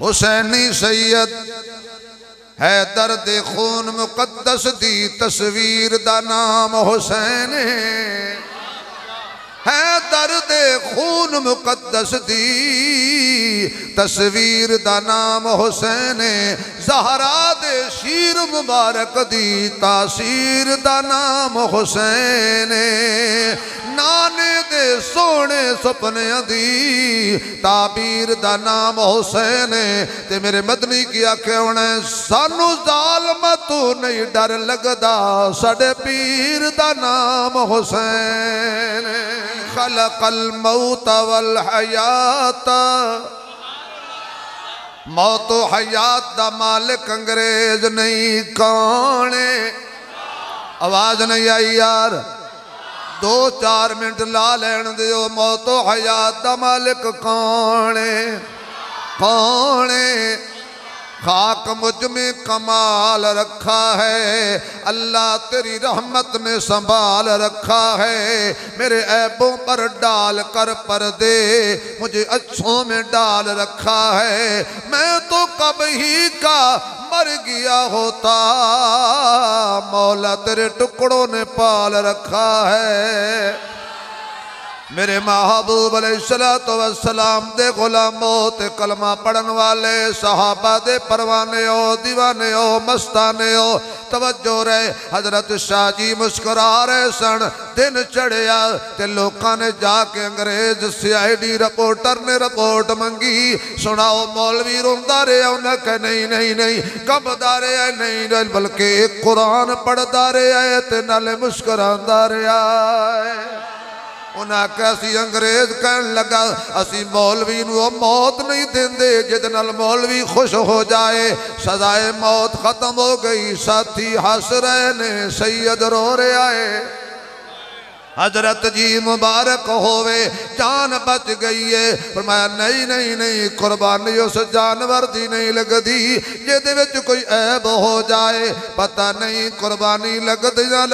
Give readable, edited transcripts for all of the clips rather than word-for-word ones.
हुसैनी सैयद है दर्द खून मुकद्दस दी तस्वीर दा नाम हुसैन है दर्द खून मुकद्दस दी तस्वीर दा नाम हुसैन ज़हरा दे शीर मुबारक दी तासीर दा नाम हुसैन नाने दे सोने सपने दी ताबीर दा नाम हुसैन ते मेरे मदनी की आखे होने सानू जालम तू नहीं डर लगदा साडे पीर दा नाम हुसैन खलकल मौत वल हयात मौत हयात दा मालिक अंग्रेज नहीं कौन आवाज नहीं आई यार 2-4 मिनट ला लैन दियो मौत हयात दा मालिक कौन कौन खाक मुझ में कमाल रखा है अल्लाह तेरी रहमत ने संभाल रखा है मेरे ऐबों पर डाल कर पर्दे मुझे अच्छों में डाल रखा है मैं तो कब ही का मर गया होता मौला तेरे टुकड़ों ने पाल रखा है मेरे महबूब अलैहिस्सलातु वस्सलाम दे गुलामों ते कलमा पढ़न वाले सहाबा दे परवाने ओ दीवाने ओ मस्ताने ओ तवज्जो रहे हजरत शाह जी मुस्कुरा रहे सन दिन चढ़िया ते लोकां ने जाके अंग्रेज CID रिपोर्टर ने रिपोर्ट मंगी सुनाओ मौलवी रोंदा रहा उन्हें कहा नहीं नहीं नहीं कंबदा रहा नहीं बल्कि कुरान पढ़दा रहा ते नाले मुस्कुरांदा रहा उन्हें आख्या अंग्रेज कहन लगा असी मौलवी नूं मौत नहीं देंदे जिहदे नाल मौलवी खुश हो जाए सजाए मौत खत्म हो गई साथी हस रहे ने सैयद रो रहा है हजरत जी मुबारक होवे जान बच गई है फरमाया नहीं नहीं नहीं कुर्बानी उस जानवर दी नहीं लगदी जिहदे विच कोई ऐब हो जाए पता नहीं कुर्बानी लगदियां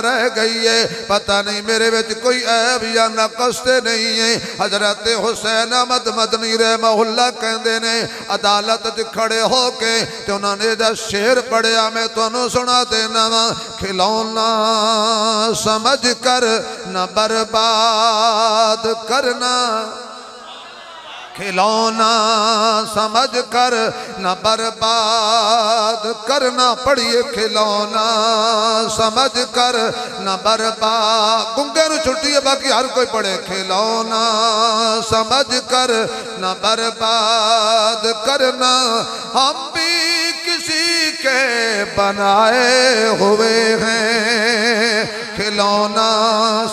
रह गई है पता नहीं मेरे विच कोई ऐब या नक़स नहीं है हजरत हुसैन अहमद मदनी रहमहुल्लाह कहंदे ने अदालत च खड़े होके ते उन्होंने दा शेर पढ़िया मैं तुहानूं सुना देना वा खिलौना समझ कर न बर्बाद करना खिलौना समझ कर न बर्बाद करना पढ़िए खिलौना समझ कर न बर्बाद गुंगे नूं छुट्टी है बाकी हर कोई पढ़े खिलौना समझ कर न बर्बाद करना हम भी किसी के बनाए हुए हैं खिलौना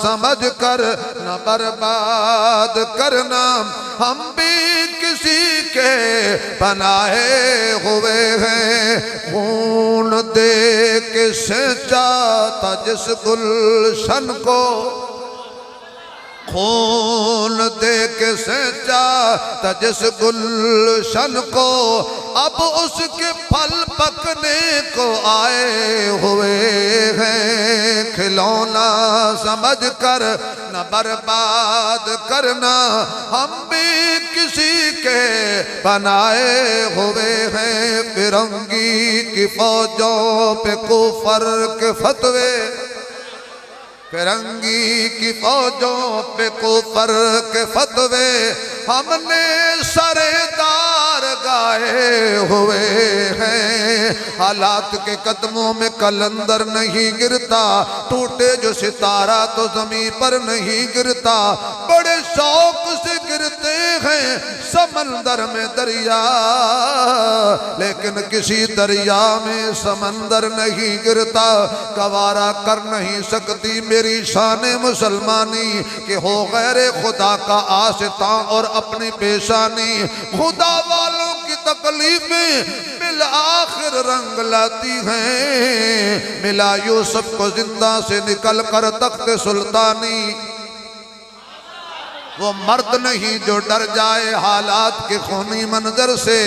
समझ कर न बर्बाद करना हम भी किसी के बनाए हुए हैं खून दे के सचा था जिस गुलशन को खून दे के सचा था जिस गुलशन को अब उसके फल पकने को आए हुए हैं खिलौना समझ कर न बर्बाद करना हम भी किसी के बनाए हुए हैं फिरंगी की फौजों पे कुफर के फतवे फिरंगी की फौजों पे कुफर के फतवे हमने सरेदार गाए हुए हैं हालात के कदमों में कलंदर नहीं गिरता टूटे जो सितारा तो जमीन पर नहीं गिरता बड़े शौक से गिरते हैं समंदर में दरिया लेकिन किसी दरिया में समंदर नहीं गिरता गवारा कर नहीं सकती मेरी शान मुसलमानी कि हो गैर खुदा का आसिता और अपनी पेशानी खुदा वालों की तकलीफें बिल आखिर रंग लाती हैं मिला यूसुफ को जिंदा से निकल कर तख्त सुल्तानी वो मर्द नहीं जो डर जाए हालात के खूनी मंजर से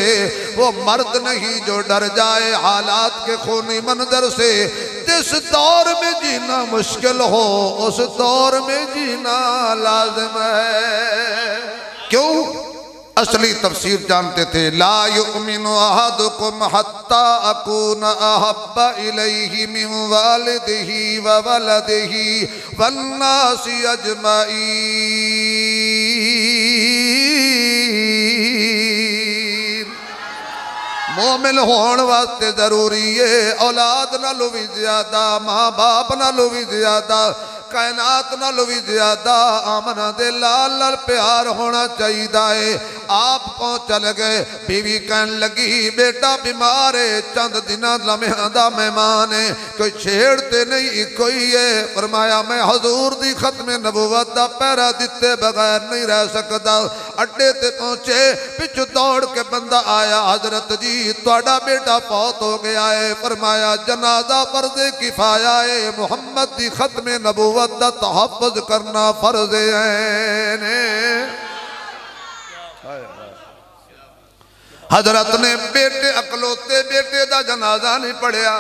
वो मर्द नहीं जो डर जाए हालात के खूनी मंजर से जिस दौर में जीना मुश्किल हो उस दौर में जीना लाजिम है क्यों असली तफसीर जानते थे। ला युमिनु अहदुकुम हत्ता अकून अहब्बा इलैहि मिन वालिदिही व वलदिही वन्नासि अजमईन। मोमिन होने वास्ते जरूरी है औलाद नालों भी ज्यादा, माँ बाप नालों भी ज्यादा, कायनात नालों भी ज्यादा आमना दे लाल लाल प्यार होना चाहिए है। आप पहुँच चल गए, बीवी कहन लगी बेटा बीमार है, चंद दिन लम्हा दा मेहमान है, कोई छेड़ते नहीं कोई है। फरमाया मैं हजूर दी खत्म नबूवत दा पहरा दिते बगैर नहीं रह सकता। अड्डे ते पहुंचे, पिछू दौड़ के बंदा आया, हजरत जी तुहाडा बेटा फौत हो गया है। फरमाया जनाजा फर्ज़े किफाया है, मुहम्मद दी खत्म नबूवत दा तहफ़्फ़ुज़ करना फर्ज़ है। हजरत ने बेटे अकलौते बेटे दा जनाजा नहीं पढ़िया।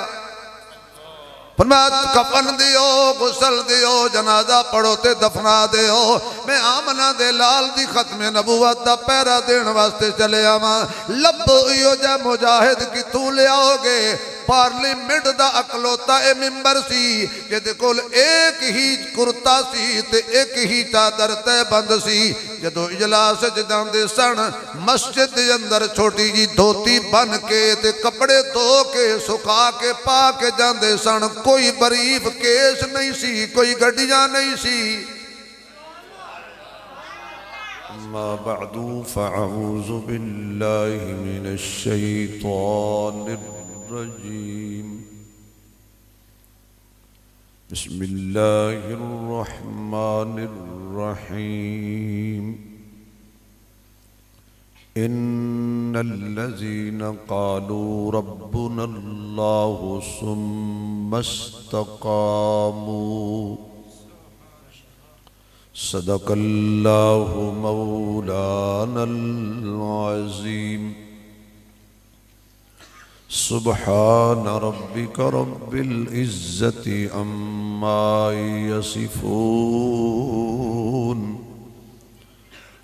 फरमाया कफन दियो, गुसल दियो, जनाजा पढ़ो ते दफना दियो। मैं आमना दे लाल दी खत्म नबूवत दा पहरा देने वास्ते चले आवा। लब इहो जा मुजाहिद किथों लियाओगे? पार्लीमेंट दा अकलौता ए मिंबर सी जिहदे कोल एक ही कुर्ता सी ते एक ही चादर तहबंद सी। जदों इजलास च जांदे सन, मस्जिद दे अंदर छोटी जी धोती बन के ते कपड़े धो के सुखा के पा के जांदे सन। कोई बरीफ केस नहीं सी, कोई गड्डियां नहीं सी। अम्मा बअदु फअऊज़ु बिल्लाहि मिनश शैतानिर रजीम। बिस्मिल्लाहिर रहमानिर रहीम। इन्नल्लज़ीना क़ालू रब्बुनल्लाहु सुम्मा इस्तक़ामू सदक़ल्लाहु मौलानल अज़ीम। सुब्हान रब्बिक रब्बिल इज़्ज़ति अम्मा यसिफून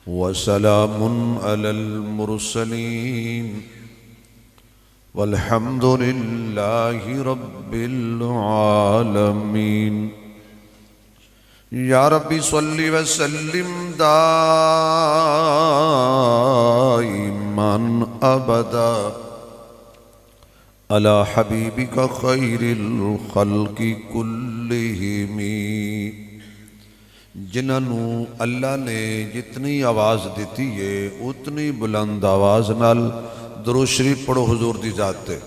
वसलामुन अलल मुरसलीन वल्हम्दुलिल्लाहि रब्बिल आलमीन। या रब्बी सल्लि व सल्लिम दाइमन अबदा अला हबीबिका खैरिल खल्क़ि कुल्लिहिमी। जिन्होंने अल्लाह ने जितनी आवाज़ दी है उतनी बुलंद आवाज़ नाल दुरूद शरीफ पढ़ो हुजूर दी ज़ात ते।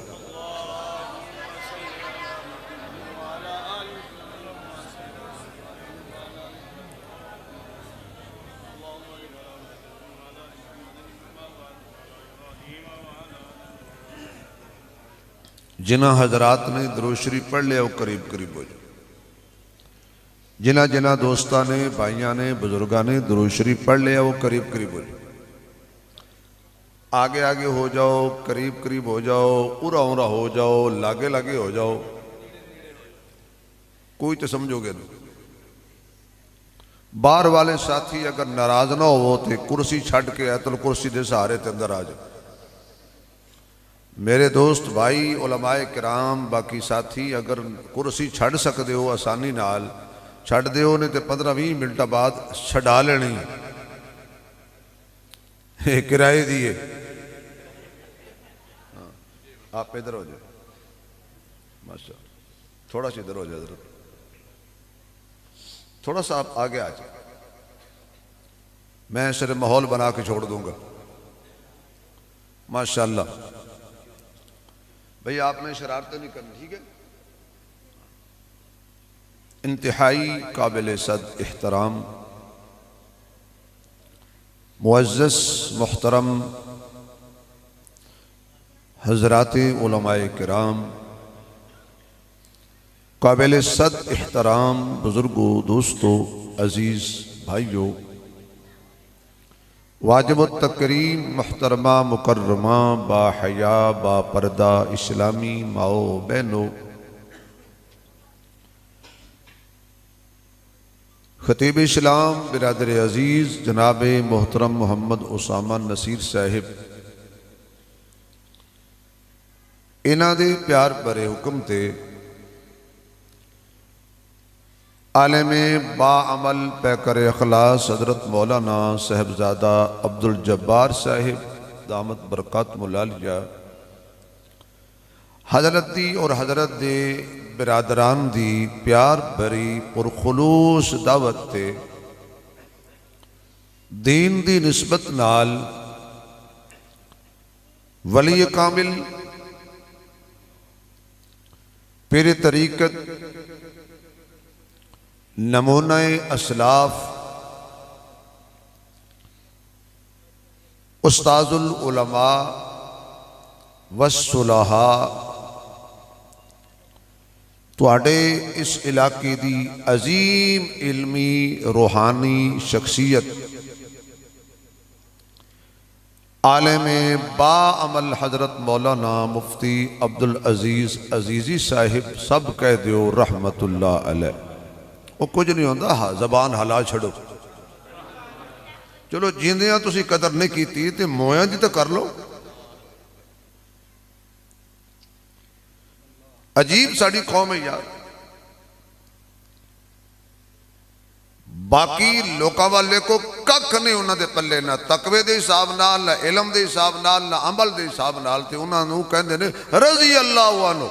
जिन्ह हजरात ने दुरूद शरीफ पढ़ लिया वो करीब करीब हो जाओ। जिन्ह जिन्ह दोस्तों ने, भाइयों ने, बुजुर्गों ने दुरूद शरीफ पढ़ लिया वो करीब करीब हो जाओ। आगे आगे हो जाओ, करीब करीब हो जाओ, उरा उरा हो जाओ, लागे लागे हो जाओ। कोई तो समझोगे ना। बाहर वाले साथी अगर नाराज ना हो तो कुर्सी छड़ के ऐतल कुर्सी के सहारे ते अंदर आ जाओ। मेरे दोस्त भाई उलमाए किराम बाकी साथी अगर कुर्सी छड़ सकते हो आसानी नाल छड़ दो, नहीं तो 15-20 मिनट बाद छड़ा लेनी। किराए दी है। आप इधर हो जाओ, माशा थोड़ा सा इधर हो जाए, इधर थोड़ा सा आप आगे आ जाए। मैं सिर्फ माहौल बना के छोड़ दूंगा। माशाअल्लाह भाई आपने शरारतें नहीं करनी, ठीक है। इंतहाई काबिल सद एहतराम मुअज़्ज़ज़ मुहतरम हज़रात उलमाए किराम, काबिल सद एहतराम बुज़ुर्गों, दोस्तों, अज़ीज़ भाइयों, वाजिब तकरीम मुहतरमा मुकर्रमा बाहया बापर्दा इस्लामी माओ बहनों, खतीब इस्लाम बिरादर अजीज़ जनाब मोहतरम मोहम्मद उसामा नसीर साहिब इन्हां दे प्यार भरे हुक्म ते आलमे बाअमल पैकर अखलास हज़रत मौलाना साहबजादा अब्दुल जब्बार साहिब दामत बरकत मुलालिया हज़रत दी और हज़रत दे बिरादरान दी प्यार भरी पुरखुलूस दावत ते दीन दी निस्बत नाल वली कामिल पीर तरीकत नमूना असलाफ उस्ताजुल उलमा वस्सुलहा तुहाडे इस इलाके दी अजीम इल्मी रूहानी शख्सियत आलमे बाअमल हज़रत मौलाना मुफ्ती अब्दुल अजीज़ अजीज़ी साहिब सब कह दियो रहमतुल्लाह अलैह। वो कुछ नहीं होता, हाँ जबान हला छड़ो। चलो जींदियां तुसी कदर नहीं की तो मोया दी तो कर लो। अजीब साड़ी कौम है यार, बाकी लोगों वाले को कख नहीं उन्होंने पल्ले, ना तकवे के हिसाब नाल, ना इलम के हिसाब नाल, ना अमल के हिसाब नाल, ते उन्होंने कहते हैं रजी अल्लाह अन्हु।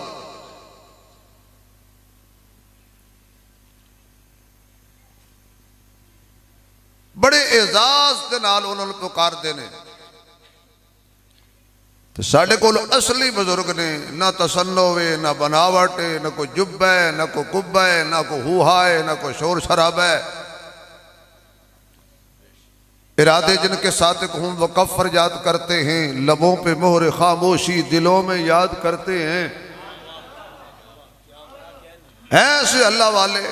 बड़े एजाज के नाल उन्होंने पुकारते हैं। तो साढ़े को असली बुजुर्ग ने ना तसन्नो वे, ना बनावट है, ना कोई जुब्बा है, ना कोई कुब्बा है, ना कोई हुहा है, ना कोई शोर शराबा है। इरादे जिनके साथ हम वक़फ़ याद करते हैं, लबों पे मोहर खामोशी दिलों में याद करते हैं। ऐसे अल्लाह वाले,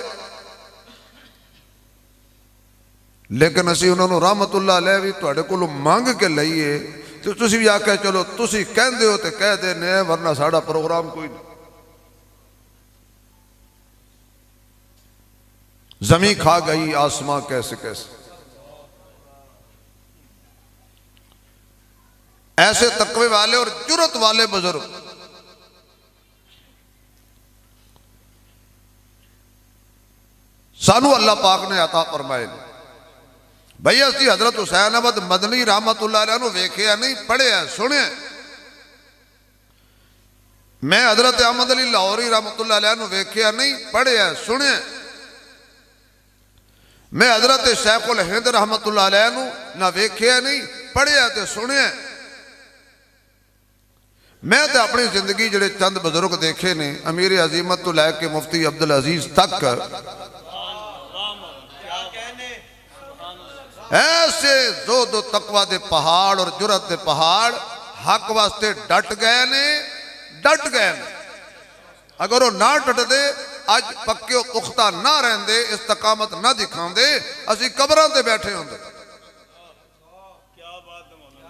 लेकिन असी उन्होंने रहमतुल्लाह अलैह भी तुहाडे कोलों मंग के लईए तो तुसी भी आख्या चलो तुसी कहंदे हो तो कह देने, वरना साड़ा प्रोग्राम कोई नहीं। जमीन खा गई आसमां कैसे कैसे। ऐसे तकवे वाले और जुरत वाले बुजुर्ग सानू अल्लाह पाक ने अता फरमाए। भाई असी हजरत हुसैन अहमद मदनी रहमतुल्लाह अलैह वेखिया नहीं, पढ़िया सुनिया। मैं हजरत अहमद अली लाहौरी रहमतुल्लाह अलैह वेखिया नहीं, पढ़िया सुनिया। मैं हजरत शेखुल हिंद रहमतुल्लाह अलैह ना वेखिया नहीं, पढ़िया तो सुनिया। मैं तो अपनी जिंदगी जड़े चंद बुजुर्ग देखे ने, अमीर अजीमत तो लैके मुफ्ती अब्दुल अजीज तक, ऐसे दो तकवा दे पहाड़ और जुरत दे पहाड़ हक वास्ते डट गए ने, डट गए ने। अगर वो ना डटदे, अज पक्के पुख्ता ना रहंदे, इस्तकामत ना दिखांदे, असी कबरां ते बैठे होंदे।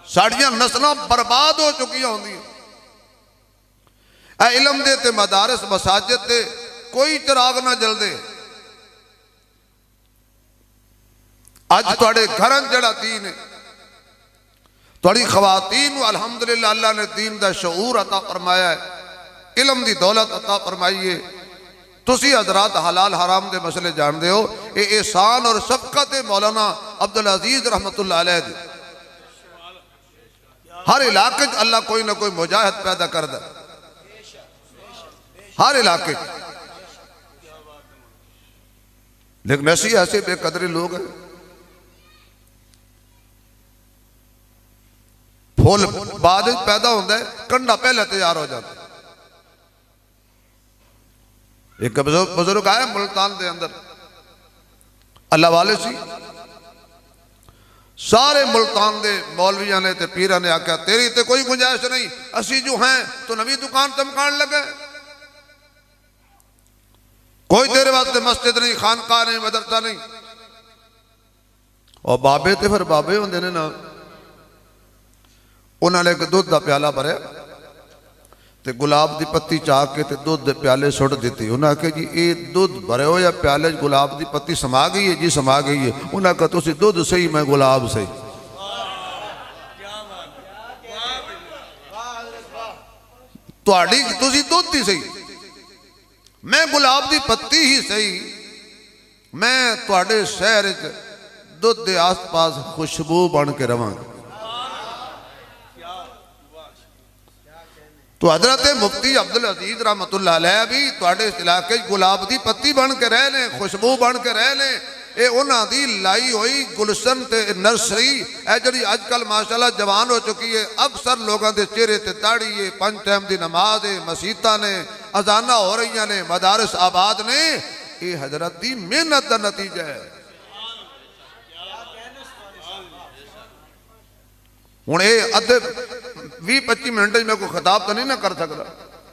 साड़ियां नस्लां बर्बाद हो चुकियां होंदियां। ए इलम दे ते मदारस मसाजिद ते कोई चिराग ना जलदे। अज तुहाडे घरन जड़ा दीन है, तुहाडी खवातीन अल्हम्दुलिल्लाह अल्लाह ने दीन दा शऊर अता फरमाया है, इलम दी दौलत अता फरमाई है। तुसी हजरात हलाल हराम दे मसले जानते हो, ये एहसान और शफकत है मौलाना अब्दुल अजीज रहमतुल्लाह अलैह दी। हर इलाके अल्लाह कोई ना कोई मुजाहिद पैदा करदा, हर इलाके। लेकिन ऐसे ऐसे बेकदरी लोग हैं, फुल बाद पैदा होता है, कंडा पहले तैयार हो जाता है। एक बुजुर्ग आया मुल्तान के अंदर, अल्लाह वाले सी, सारे मुल्तान के मौलविया ने ते पीरा ने आख्या तेरी ते कोई गुंजाइश नहीं, असी जो हैं तो नवी दुकान चमकान लगे, कोई तेरे वास्ते मस्जिद नहीं, खानका नहीं, मदरसा नहीं। और बाबे तो फिर बाबे होंगे ने ना। उन्होंने एक दूध का प्याला भरया ते गुलाब की पत्ती चाह के ते दुध दे प्याले सुट दिते। उन्हें आख्या जी ये दुध भरे हो या प्याले गुलाब की पत्ती समा गई है? जी समा गई है। उन्हें आख्या तुसी दुध सही मैं गुलाब सही। तुसी दुध ही सही मैं गुलाब की पत्ती ही सही। मैं तुहाडे शहर दुध के आस पास खुशबू बन के रवांगा। तो हजरत मुफ्ती अब्दुल अजीज रहमतुल्लाह अलैह भी तुहाडे इलाके गुलाब की पत्ती बन के रह ने, खुशबू बन के रह ने। ये उन्हां दी लाई हुई गुलशन ते नर्सरी है जिहड़ी अजकल माशाअल्लाह जवान हो चुकी है। अक्सर लोगों के चेहरे ते दाढ़ी है, 5 टाइम की नमाज है, मसीतां ने, अजाना हो रही ने, मदारस आबाद ने। ये हजरत की मेहनत का नतीजा है। हुण ये अद्धे 20-25 मिनट मैं कोई खिताब तो नहीं ना कर सकता।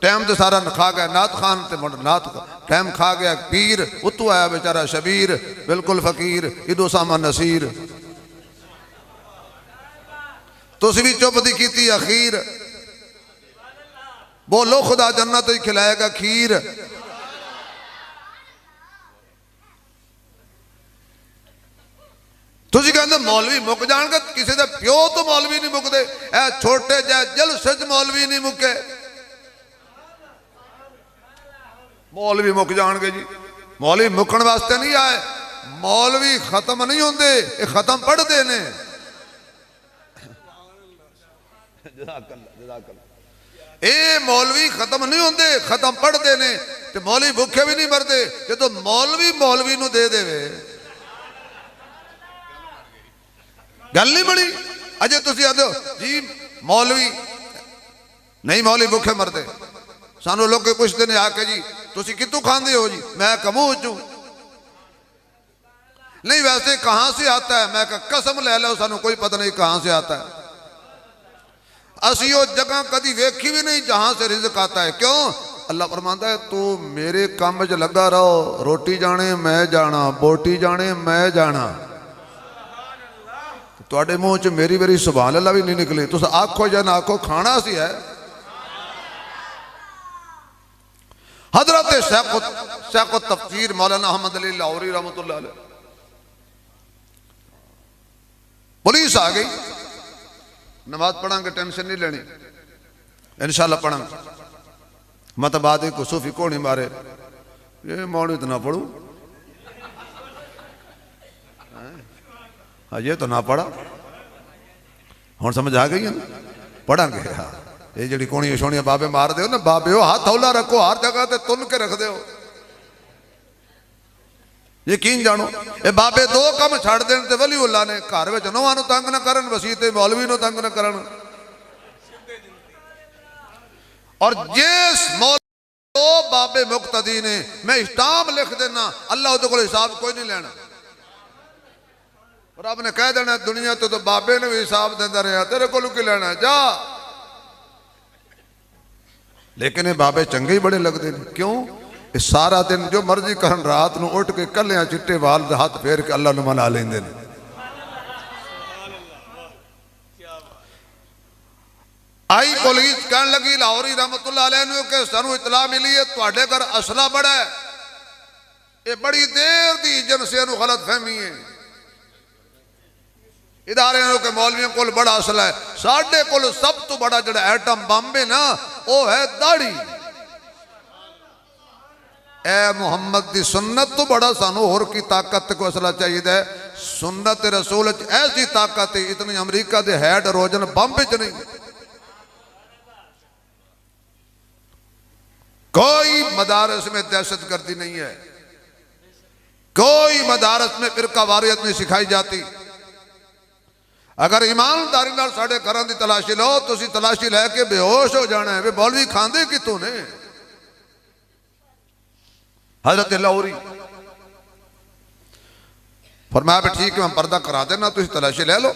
टाइम तो सारा खा गया नात खान ते नात टाइम खा गया पीर। उतू आया बेचारा शबीर बिल्कुल फकीर इदो सामा नसीर। तुसी भी चुप दी कीती अखीर। बोलो खुदा जन्नत ही खिलाएगा खीर। तुसी कहते मौलवी मुक जाएंगे, किसी के प्यो तो मौलवी नहीं मुकते। ए छोटे जै जलसे च मौलवी नहीं मुके, मौलवी मुक जाएंगे जी। मौलवी मुकन वास्ते नहीं आए, मौलवी खत्म नहीं होंगे, ये खत्म पढ़ते ने। ये मौलवी खत्म नहीं होंगे, खत्म पढ़ते ने। ते मौलवी भुखे भी नहीं मरते। जो मौलवी मौलवी नूं दे देवे गल नहीं बनी। अजे तुसी आदो जी मौलवी नहीं, मौलवी भुखे मरते। सानू लोग पुछते ने आके जी तुसी कितों खांदे हो जी? मैं कमूह चू। नहीं वैसे कहां से आता है? मैं कसम ले लो सानू कोई पता नहीं कहां से आता है। असी वो जगह कभी वेखी भी नहीं जहां से रिज़्क आता है। क्यों? अल्लाह फरमाता है तू मेरे काम च लगा रहो, रोटी जाने मैं जाना, बोटी जाने मैं जाना। तुहाडे मुंह च मेरी मेरी सुभान अल्लाह भी नहीं निकली। तुस आखो या ना आखो खाना सी है। हजरत शेख तफसीर मौलाना अहमद अली लाहौरी रहमतुल्लाह अलैह। पुलिस आ गई, नमाज पढ़ांगे, टेंशन नहीं लेनी, इंशाल्लाह पढ़ांगे। मत बाद को सूफी को नहीं मारे ये मौलवी तो ना पढ़ू, ये तो ना पढ़ा। हुण समझ आ गई है ना? पढ़ांगे। हाँ ये जी कोणियां छोणियां बाबे मार दो ना, बाबे हो हाथ हौला रखो, हर जगह ते तुन के रख दो। यकीन जानो ये बाबे दो काम छड़ देन ते वली उल्ला ने घर में नौहां नूं तंग ना करन, वसीते मौलवी नूं तंग ना करन। और जिस मौलवी दो बाबे मुक्तदी ने मैं इस्ताम लिख देना, अल्लाह उहदे कोल हिसाब कोई नहीं लेना। रब ने कह देना दुनिया तो बाबे ने भी हिसाब देता रहा, तेरे को की लेना जा। लेकिन ये बाबे चंगे ही बड़े लगते हैं। क्यों? ये सारा दिन जो मर्जी करन, रात को उठ के कलिया चिट्टे वाल हाथ फेर के अल्लाह नूं मना लेंदे ने। आई पुलिस कह लगी लाहौरी रहमतुल्लाह अलैह नूं कि सानू इतला मिली है तुहाडे घर असला बड़ा है। ये बड़ी देर दी एजेंसियां नूं गलत फहमी है, इदारे के मौलवियों को बड़ा असला है। साडे कोल सब तो बड़ा जड़ा एटम बम है ना वो है दाढ़ी। ए मुहम्मद दी सुन्नत तो बड़ा सानू होर की ताकत को असला चाहिए है। सुन्नत रसूल ऐसी ताकत है, इतनी अमरीका के हाइड्रोजन बम च नहीं। कोई मदारस में दहशत गर्दी नहीं है, कोई मदारस में फिरका वारियत नहीं सिखाई जाती। अगर ईमानदारी नाल साडे घरां दी तलाशी लो, तुसी तलाशी लैके बेहोश हो जाना है। वे मौलवी खांदे कितों ने? हजरत लाहौरी फरमाया भी ठीक है मैं पर्दा करा देना, तुसी तलाशी ले लो।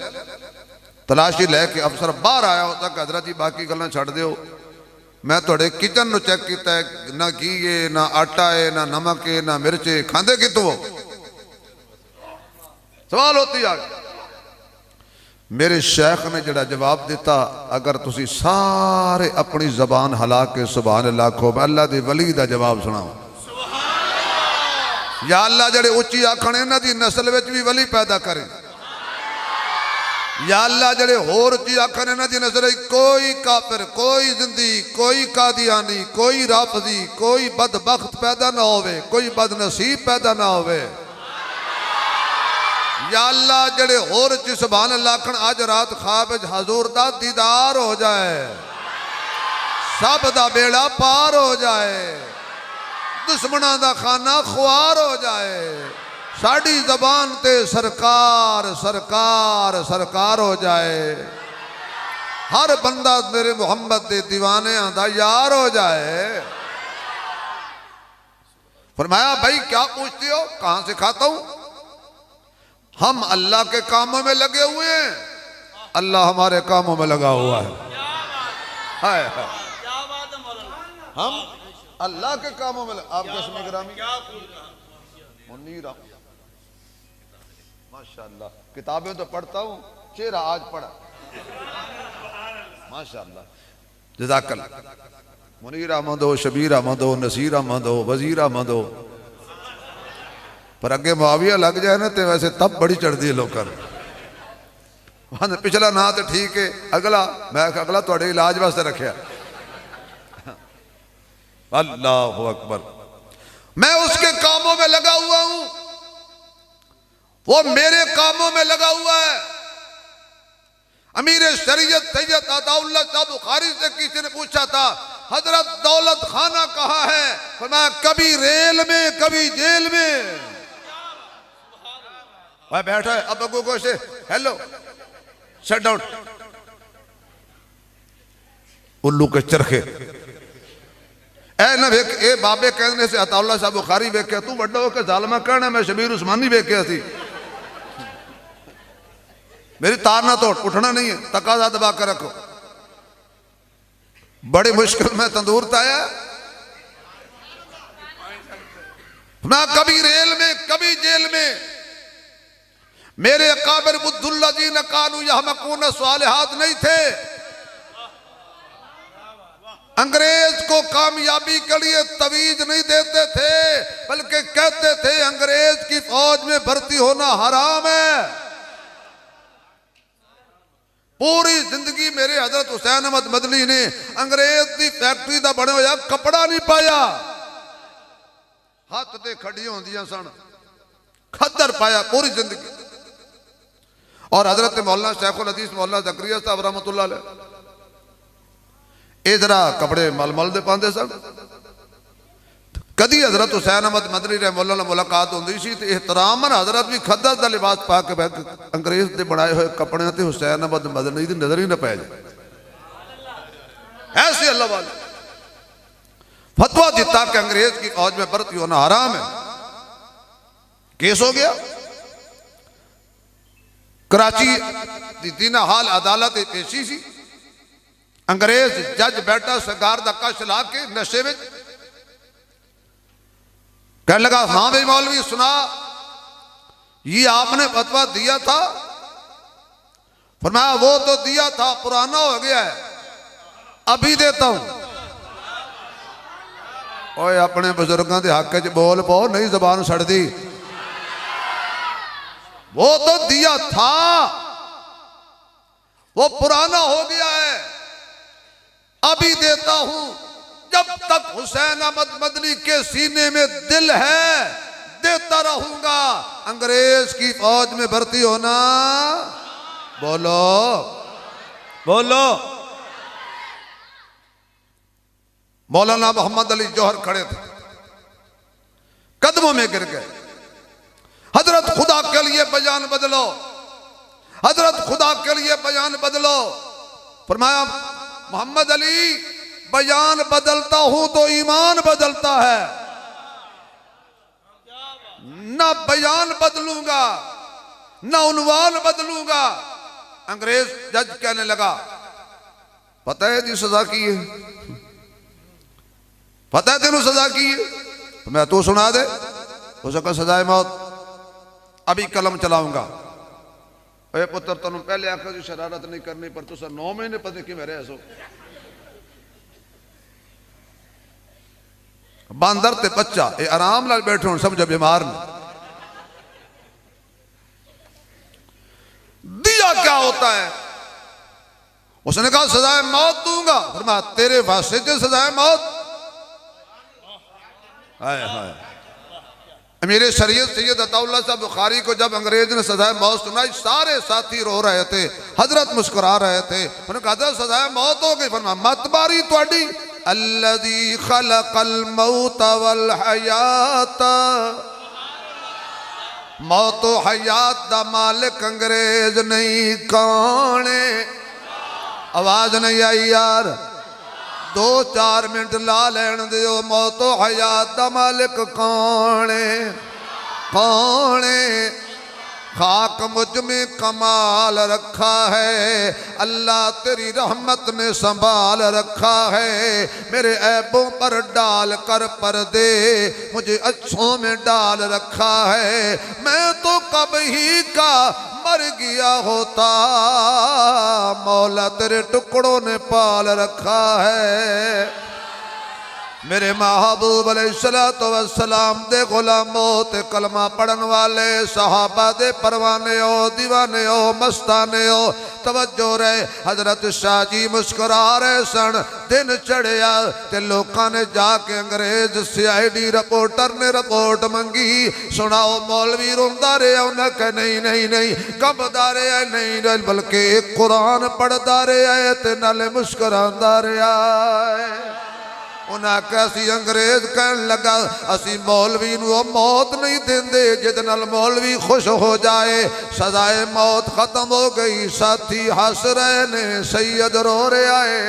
तलाशी लैके अफसर बाहर आया होता कि हजरत जी बाकी गल्लां छड्ड दिओ, मैं तुहाडे किचन नूं चेक कीता है, ना घी है ना आटा है ना नमक है ना मिर्च है, खांदे कितों? सवाल होती आ मेरे शेख ने जड़ा जवाब दिता, अगर तुसी सारे अपनी जबान हिला के सुभान अल्लाह आखो, मैं अल्लाह दे वली दा जवाब सुनाओ। या अल्लाह जड़े उच्ची आखण इन्हां दी नस्ल विच भी वली पैदा करे। या अल्लाह जड़े होर उच्ची आखण इन्हां दी नस्ल विच कोई काफिर, कोई जिंदी, कोई कादियानी, कोई राफजी, कोई बदबख्त पैदा ना होवे, कोई बदनसीब पैदा ना होवे। या अल्लाह जड़े होर च सुभान अल्लाह आखण अज रात ख्वाब विच हजूर दा दीदार हो जाए, सब दा बेड़ा पार हो जाए, दुश्मना दा खाना खुआर हो जाए, साड़ी जबान ते सरकार सरकार सरकार हो जाए, हर बंदा मेरे मोहम्मद दे दीवाने दा यार हो जाए। फरमाया भाई क्या पूछते हो, कहां से खाता हूं? हम अल्लाह के कामों में लगे हुए हैं, अल्लाह हमारे कामों में लगा हुआ है। हाय हाय, हम अल्लाह के कामों में आपके इसमें ग्रामी मुनीरा माशाअल्लाह, किताबें तो पढ़ता हूँ, चेहरा आज पढ़ा माशाअल्लाह। जज़ाकल्लाह। मुनीर अहमद हो, शबीर अहमद हो, नसीर अहमद हो, वजीर अहमद हो, पर अगे मुआविया लग जाए ना तो वैसे तब बड़ी चढ़ती है लोगों। पिछला ना तो ठीक है, अगला मैं अगला थोड़े इलाज वास्ते रखा। अल्लाह अकबर। मैं उसके कामों में लगा हुआ हूं, वो मेरे कामों में लगा हुआ है। अमीर शरीयत सैयद अताउल्लाह साहब बुखारी से किसी ने पूछा था, हजरत दौलत खाना कहाँ है? फरमाया कभी रेल में कभी जेल में। वह बैठा है, अब अगो से हेलो शट डाउन, उल्लू के चरखे ए ना वेख, ए बाबे कहने से अताउल्लाह साहब बुखारी वेख्या, तू वड्डा होकर जालमा कहना मैं शबीर उस्मानी वेख्या सी। मेरी तार ना तोड़, उठना नहीं है, तकाजा दबा कर रखो। बड़ी मुश्किल में तंदूर ताया ना, कभी रेल में कभी जेल में। मेरे अकाबिर बुद्दुल्लाज़ीन कानू यहमकून स्वालिहात नहीं थे, अंग्रेज को कामयाबी के लिए तवीज नहीं देते थे, बल्कि कहते थे अंग्रेज की फौज में भर्ती होना हराम है। पूरी जिंदगी मेरे हजरत हुसैन अहमद मदनी ने अंग्रेज की फैक्ट्री का बने हुआ कपड़ा नहीं पाया, हाथ ते खड़ियां होंदियां सन, खद्दर पाया पूरी जिंदगी। और हजरत मौलाना शेखुल हदीस मौलाना ज़करिया साहब रहमतुल्लाह अलैह ये जरा कपड़े मलमल दे पाते सन। कदी हजरत हुसैन अहमद मदनी रहमतुल्लाह अलैह मुलाकात होंदी सी ते एहतराम हजरत भी खद्दर का लिबास पा के अंग्रेज के बनाए हुए कपड़े ते हुसैन अहमद मदनी की नजर ही न पै जाए। ऐसे अल्लाह वाले फतवा दिता कि अंग्रेज की फौज में भर्ती होना हराम है। केस हो गया, कराची दी दीना हाल अदालत पेशी सी। अंग्रेज जज बैठा सरकार का कश ला के नशे में कहने लगा, हाँ भाई मौलवी सुना, ये आपने फतवा दिया था। फरमाया वो तो दिया था, पुराना हो गया है, अभी देता हूं। ओए अपने बुजुर्गों के हक च बोल पाओ, नहीं जबान सड़ती। वो तो दिया था, वो पुराना हो गया है, अभी देता हूं। जब तक हुसैन अहमद मदनी के सीने में दिल है देता रहूंगा। अंग्रेज की फौज में भर्ती होना, बोलो बोलो। मौलाना मोहम्मद अली जौहर खड़े थे, कदमों में गिर गए। हजरत खुदा के लिए बयान बदलो, हजरत खुदा के लिए बयान बदलो। फरमाया मोहम्मद अली बयान बदलता हूं तो ईमान बदलता है, ना बयान बदलूंगा ना उन्वान बदलूंगा। अंग्रेज जज कहने लगा, पता है जी सजा की है, पता है तेनू सजा की है? तो मैं तू सुना दे। हो सका सजाए मौत, अभी कलम चलाऊंगा। ओए पुत्र तुम पहले आखिया जी शरारत नहीं करनी पर तुसा 9 महीने पता कि रह सो। बांदर ते बच्चा ये आराम नाल बैठे हो, समझो बीमार ने। दिया क्या होता है? उसने कहा सजाए मौत दूंगा। फरमाया तेरे वास्ते जो सजाए मौत। हाय हाय। मेरे शरीयत सैयद अताउल्लाह साहब बुखारी को जब अंग्रेज ने सजाए मौत सुनाई, सारे साथी रो रहे थे, हजरत मुस्कुरा रहे थे। उन्होंने कहा सजाए मौत हो गई। फरमाया मत बारी तुहाडी, अल्लज़ी खलक़ल मौत वल हयात, मौत हयात दा मालिक अंग्रेज नहीं कौन है? आवाज नहीं आई यार। 2-4 मिनट ला लैन दियो। मौत हयात दा मालिक कौन है? कौन है? खाक मुझ में कमाल रखा है, अल्लाह तेरी रहमत ने संभाल रखा है। मेरे ऐबों पर डाल कर पर्दे मुझे अच्छों में डाल रखा है। मैं तो कब ही का मर गया होता, मौला तेरे टुकड़ों ने पाल रखा है। मेरे महबूब अलैहिस्सलातु वस्सलाम दे गुलामों ते कलमा पढ़न वाले सहाबा दे परवाने हो, दीवाने हो, मस्ताने हो, तवज्जो रहे। हजरत शाह जी मुस्कुरा रहे सन। दिन चढ़िया ते लोगों ने जाके अंग्रेज CID रिपोर्टर ने रिपोर्ट मंगी। सुनाओ मौलवी रोंदा रहा? उन्हें कहा नहीं नहीं नहीं, कंबदा रहा नहीं, बल्कि कुरान पढ़दा रहा ते नाले मुस्कुरांदा रहा है। उन्हें कैसी अंग्रेज कहन लगा असी मौलवी नूं मौत नहीं देंदे जिद नाल मौलवी खुश हो जाए। सजाए मौत खत्म हो गई, साथी हस रहे ने, सैयद रो रहा है।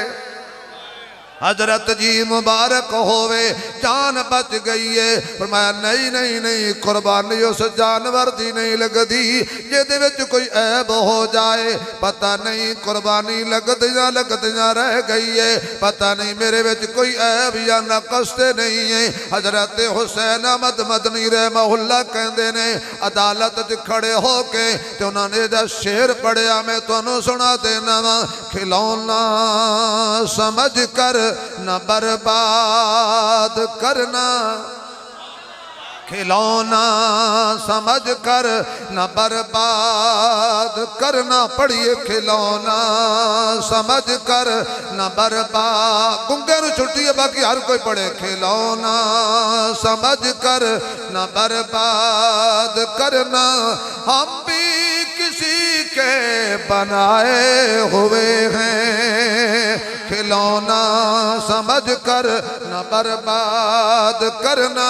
हजरत जी मुबारक होवे, जान बच गई है। फरमाया नहीं नहीं नहीं, कुर्बानी उस जानवर दी नहीं लगदी जिहदे विच कोई ऐब हो जाए। पता नहीं कुर्बानी लगदियां रह गई है, पता नहीं मेरे विच कोई ऐब या नक़स ते नहीं है। हजरत हुसैन अहमद मदनी रहमहुल्लाह कहंदे ने अदालत च खड़े होके ते उन्होंने इहदा शेर पढ़िया, मैं तुहानूं सुना देना वा। खिलौना समझ कर न बर्बाद करना, खिलौना समझ कर न बर्बाद करना। पढ़िए खिलौना समझ कर न बर्बाद। गुंगे नूं छुट्टी है, बाकी हर कोई पढ़े। खिलौना समझ कर न बर्बाद करना, हम भी किसी के बनाए हुए हैं। खिलौना समझ कर न बर्बाद करना,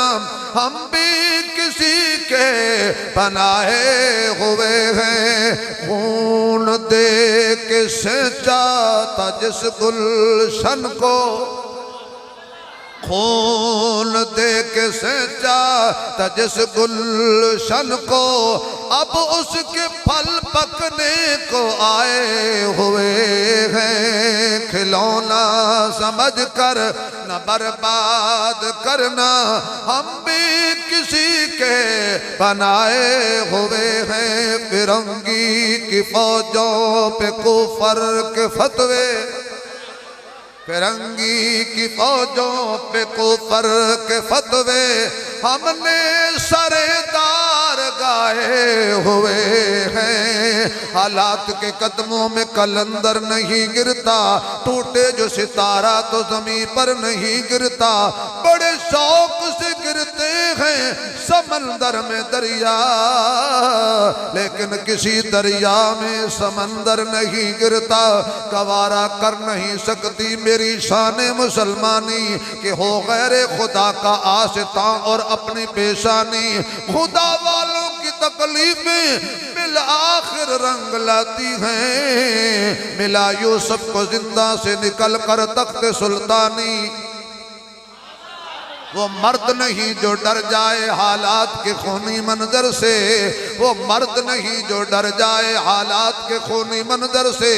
हम भी किसी के बनाए हुए हैं। खून दे के सचा था जिस गुलशन को, खून दे के सचा था जिस गुलशन को, अब उसके फल पकने को आए हुए हैं। खिलौना समझ कर न बर्बाद करना, हम भी किसी के बनाए हुए हैं। फिरंगी की फौजों पे कुफर के फतवे, फिरंगी की फौजों पे कुफर के फतवे, हमने सरेदार गाए हुए हैं। हालात के कदमों में कलंदर नहीं गिरता, टूटे जो सितारा तो जमीन पर नहीं गिरता। बड़े शौक से गिरते हैं समंदर में दरिया, लेकिन किसी दरिया में समंदर नहीं गिरता। गवारा कर नहीं सकती मेरी शान मुसलमानी कि हो गैर खुदा का आशिता और अपनी पेशानी। खुदा वालों की तकलीफें बिल आखिर रंग लाती हैं। मिला यूसुफ को जिंदा से निकल कर तख्त सुल्तानी, वो मर्द नहीं जो डर जाए हालात के खूनी मंजर से, वो मर्द नहीं जो डर जाए हालात के खूनी मंजर से।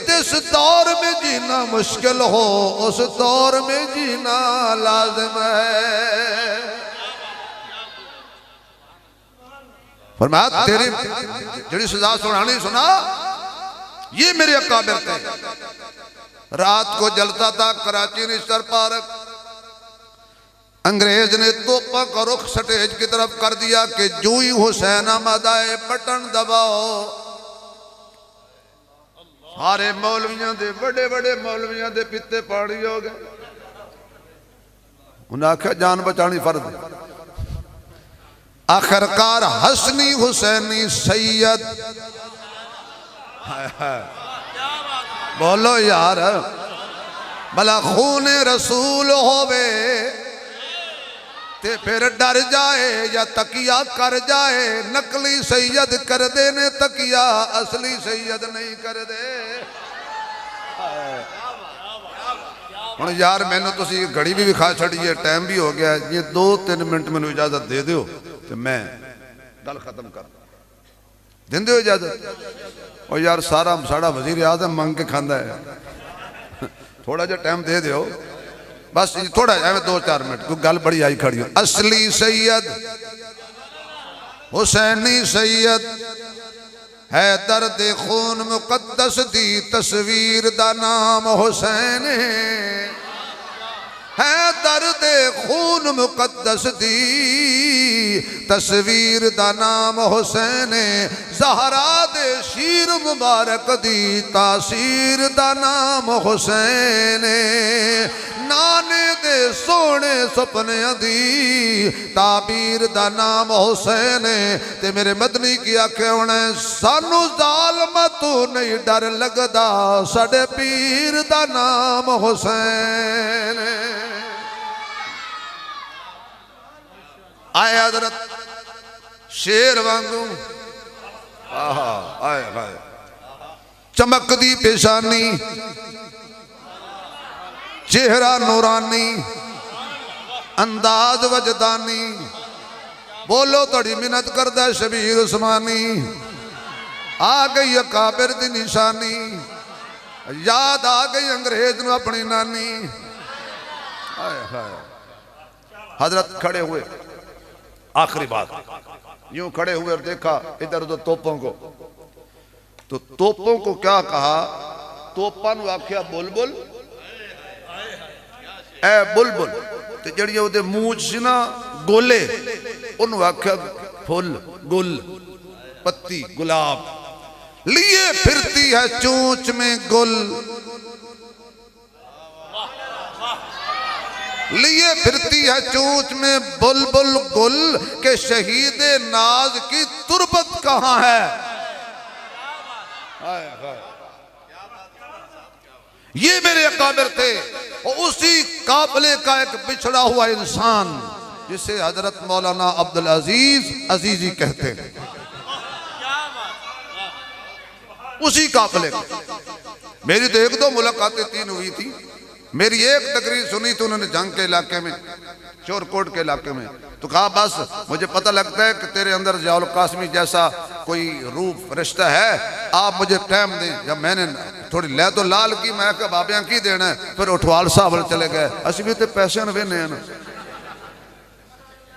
जिस दौर में जीना मुश्किल हो उस दौर में जीना लाजिम है। फरमाया तेरी जड़ी सजा सुनानी सुना, ये मेरे अकाबिर थे। रात को जलता था कराची निस्तर पार्क, अंग्रेज ने तोपा का रुख स्टेज की तरफ कर दिया कि जू ही हुसैन अहमद आए बटन दबाओ। सारे मौलवियों दे बड़े बड़े मौलवियों दे पित्ते पानी हो गए। उन्हें आख्या जान बचानी फर्ज है। आखिरकार हसनी हुसैनी सैयद, बोलो यार, भला खून रसूल होवे ते फिर डर जाए या तकिया कर जाए। नकली सैयद कर दे ने तकिया, असली सैयद नहीं कर दे। हुण यार मैनू तुसी घड़ी भी विखा छड़िए, टाइम भी हो गया, ये 2-3 मिनट मैनू इजाजत दे दो तो मैं गल खत्म कर देंदे हो इजाजत। और यार सारा साड़ा वजीर आज़म मंग के खांदा है, थोड़ा जा टाइम दे दो बस, थोड़ा एवं 2-4 मिनट, क्योंकि गल बड़ी आई खड़ी हो। असली सैयद हुसैनी सैयद है, दर्द खून मुकद्दस दी तस्वीर दा नाम हुसैन है। दर्द खून मुकद्दस दी तस्वीर दा नाम हुसैन, ज़हरा दे शीर मुबारक दी तासीर दा नाम हुसैन, नाने दे सोने सपने दी ताबीर दा नाम हुसैन। ते मेरे मदनी की आखे होने, सानू जालम तू नहीं डर लगदा, साडे पीर दा नाम हुसैन। आए हजरत शेर वांगू, आए आए चमकदी पेशानी, चेहरा नूरानी, अंदाज वजदानी, बोलो तोड़ी मिन्नत करदा शबीर उस्मानी। आ गई अकाबिर दी निशानी, याद आ गई अंग्रेज नूं अपनी नानी। हजरत खड़े हुए, आखिरी बात, यूं खड़े हुए और देखा इधर उधर तोपों को, तो तोपों को क्या कहा, तोपा नूं आख्या बुलबुल ए बुलबुल, ते जड़ियां उहदे मूंह च ना गोले, उन्होंने आख्या फुल गुल पत्ती गुलाब, लिए फिरती है चोंच में गुल, लिए फिरती है चोंच में बुलबुल गुल, के शहीद नाज की तुरबत कहाँ है। ये मेरे अकाबिर थे, और उसी काफिले का एक पिछड़ा हुआ इंसान जिसे हजरत मौलाना अब्दुल अजीज अजीजी कहते हैं, उसी काफिले का। मेरी तो 1-2 मुलाकातें 3 हुई थी। मेरी एक तकरीर सुनी तो उन्होंने जंग के इलाके में, चोरकोट के इलाके में, तो कहा बस मुझे पता लगता है कि तेरे अंदर ज़ियाउल कासमी जैसा कोई रूप रिश्ता है, आप मुझे टाइम दें। जब मैंने थोड़ी लै तो लाल की, मैं कहा बाबियां की देना है, फिर उठवाल साहब चले गए, असी भी तो पैसे वेने हैं ना।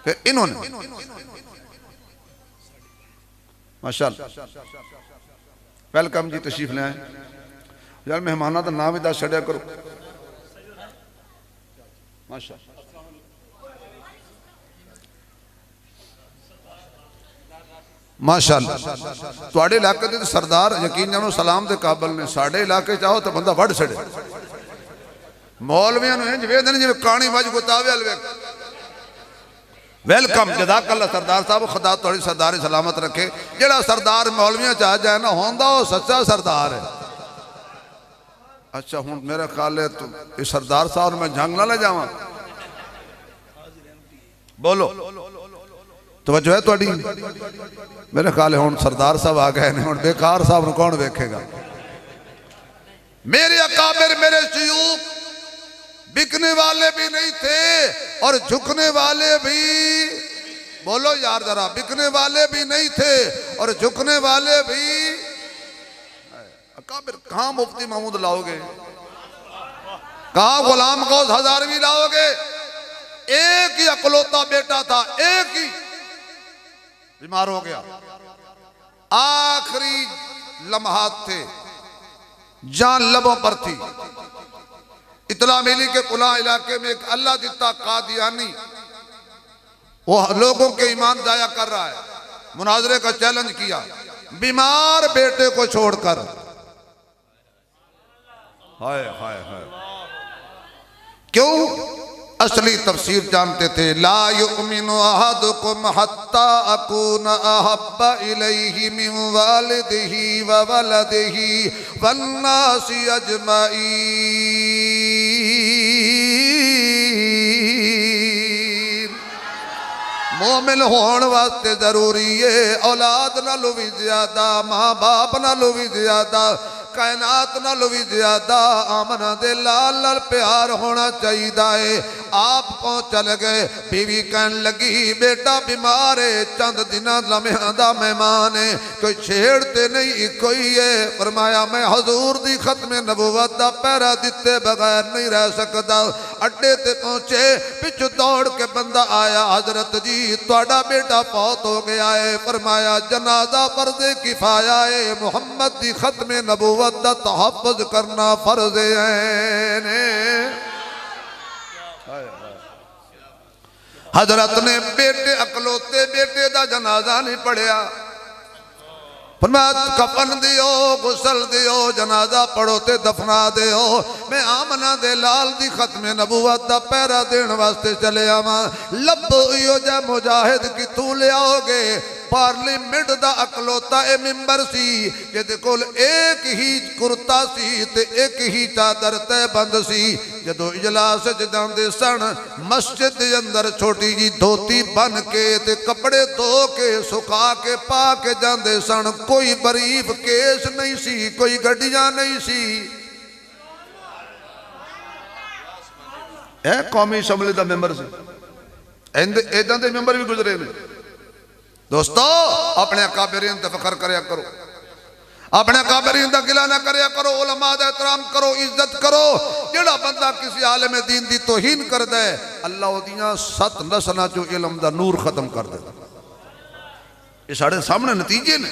फिर इन्होंने माशाअल्लाह वेलकम जी तशरीफ ले आए। यार मेहमाना का नाम ही दस छड़िया करो, माशाअल्लाह। माशाअल्लाह तुहाडे इलाके दे सरदार यकीन जानो सलाम दे काबिल ने, साडे इलाके चाहो तो बंदा वड़ छड़े। मौलवियां नूं इंज वेखदे ने जिवें काणी मज गुतावे वाल वेख। वेलकम जज़ाकल्लाह सरदार साहब, खुदा तुहाडी सरदारी सलामत रखे। जेड़ा सरदार मौलवियां च आ जाए ना होंदा वो सच्चा सरदार है। अच्छा हुण मेरा ख्याल है तो इस सरदार साहब मैं जंग ना ले जावां, बोलो तवज्जो है तुहाडी। मेरे ख्याल है हुण सरदार साहब आ गए ने, हुण बेकार साहब नूं कौन वेखेगा। मेरे अकाबिर मेरे शयूख बिकने वाले भी नहीं थे और झुकने वाले भी, बोलो यार जरा, बिकने वाले भी नहीं थे और झुकने वाले भी। अकाबिर कहां मुफ्ती महमूद लाओगे, कहां गुलाम गौस हजारवी लाओगे। एक ही अकलौता बेटा था, एक ही, बीमार हो गया। आखिरी लम्हात थे, जान लबों पर थी। इतला मिली के कुला इलाके में एक अल्लाह दिता कादियानी वो लोगों के ईमान जाया कर रहा है। मुनाजरे का चैलेंज किया बीमार बेटे को छोड़कर। हाय हाय हाय, क्यों? असली तफसीर जानते थे। ला युमिनु अहदुकुम हत्ता अकून अहब्बा इलैहि मिन वालिदिही व वलदिही वन्नासि अजमईन। मोमिन होने वास्ते जरूरी है औलाद नालों भी ज्यादा, माँ बाप नालों भी ज्यादा, कायनात नालों भी ज्यादा आमना दे लाल लाल प्यार होना चाहिए है। आप पहुंच चल गए, बीवी कहन लगी बेटा बीमार है, चंद दिन लम्हा दा मेहमान है, कोई छेड़ते नहीं कोई है। फरमाया मैं हजूर दी खत्म नबूवत दा पैरा दिते बगैर नहीं रह सकता। अड्डे ते पहुंचे, पिछू दौड़ के बंदा आया, हजरत जी तुहाडा बेटा फौत हो गया है। फरमाया जनाजा फर्ज़े किफाया है, मुहम्मद दी खत्म नबूवत दा तहफ़्फ़ुज़ करना फर्ज़ है। हजरत ने बेटे अकलौते बेटे दा जनाजा नहीं पढ़िया। फरमाया कफन दियो, गुसल दियो, जनाजा पढ़ो ते दफना दियो। मैं आमना दे लाल दी खत्म नबूवत दा पैरा देने वास्ते चले आवा। लब इहो जा मुजाहिद कि तू ले आओगे। पार्लीमेंट दा अकलौता ए मिंबर सी जिहदे कोल एक ही कुर्ता सी ते एक ही चादर तय बंद सी। जदों इजलास च जांदे सन, मस्जिद दे अंदर छोटी जी धोती बन के ते कपड़े धो के सुखा के पा के जांदे सन। कोई बरीफ केस नहीं सी, कोई गड्डियां नहीं सी। ए कौमी असम्बली दा मेंबर सी, इदां दे मेंबर भी गुजरे ने। दोस्तों अपने काबिरीन ते फखर करया करो, अपने काबिरीन दा गिला ना करया करो, उलमा दा एहतराम करो, इज्जत करो। जेड़ा बंदा किसी आलिम दीन दी तौहीन करदा है, अल्लाह ओदियां 7 नस्लां चों इल्म दा नूर खत्म कर देता। ये साढ़े सामने नतीजे ने।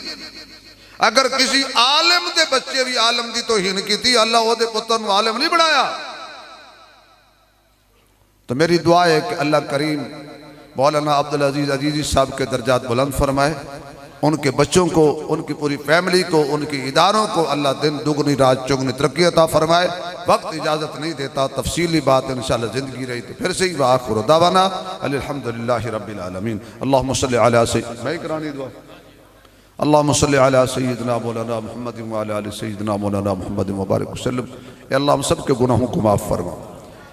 अगर किसी आलिम दे बच्चे भी आलिम दी तौहीन की, अल्लाह ओदे पुत्तर नूं आलिम नहीं बनाया। तो मेरी दुआ है कि अल्लाह करीम मौलाना अब्दुल अजीज अजीजी साहब के दर्जात बुलंद फरमाए, उनके बच्चों को, उनकी पूरी फैमिली को, उनके इदारों को अल्लाह दिन दुगनी रात चौगनी तरक्की अता फरमाए। वक्त इजाज़त नहीं देता, तफसीली बात इंशाअल्लाह ज़िंदगी रही तो फिर से ही। आखिर दावाना अल्हम्दुलिल्लाहि रब्बिल आलमीन। अल्लाहुम्मा सल्लि अला सय्यिदना, मैं करानी दुआ, अल्लाहुम्मा सल्लि अला सय्यिदना मौलाना मुहम्मद व अला आलि सय्यिदना मौलाना मुहम्मद मुबारक वसल्लम। या अल्लाह हम सब के गुनाहों को माफ़ फरमा,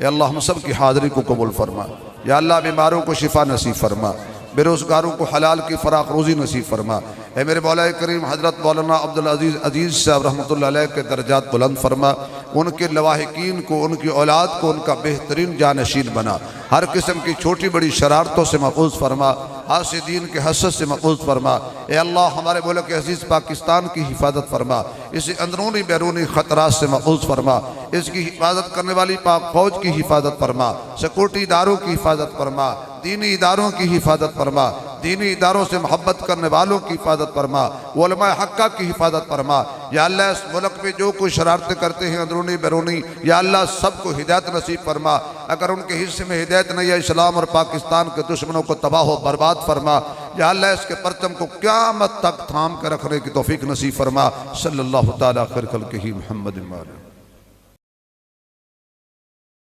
या अल्लाह हम सब की हाज़िरी को कबूल फरमा। या अल्लाह बीमारों को शिफा नसीब फरमा, बेरोज़गारों को हलाल की फ़राख रोज़ी नसीब फरमा। ए मेरे मौला करीम हज़रत मौलाना अब्दुल अजीज़ अजीज़ साहब रहमतुल्लाह अलैह के दर्जात बुलंद फरमा, उनके लवाहिकीन को, उनकी औलाद को उनका बेहतरीन जानशीन बना। हर किस्म की छोटी बड़ी शरारतों से महफूज फरमा, हासिदीन के हसद से महफूज फरमा। ए अल्लाह हमारे मुल्क अजीज़ पाकिस्तान की हिफाजत फरमा, इसे अंदरूनी बैरूनी ख़तरात से महफूज फरमा। इसकी हिफाजत करने वाली पाक फ़ौज की हिफाजत फरमा, सिक्योरिटी इदारों की हिफाजत फरमा, दीनी इदारों की हिफाजत फरमा, दीनी इदारों से मोहब्बत करने वालों की हिफाजत फरमा, उलमाए हक्का की हिफाजत फरमा। या अल्लाह इस मुल्क में जो कुछ शरारतें करते हैं अंदरूनी बैरूनी, या अल्लाह सबको हिदायत नसीब फरमा। अगर उनके हिस्से में हिदायत नहीं है, इस्लाम और पाकिस्तान के दुश्मनों को तबाह व बर्बाद फरमा। या अल्लाह इसके परचम को क़यामत तक थाम कर रखने की तौफीक नसीब फरमा। सल्लल्लाहु तआला खैर खल्क़िही मुहम्मद।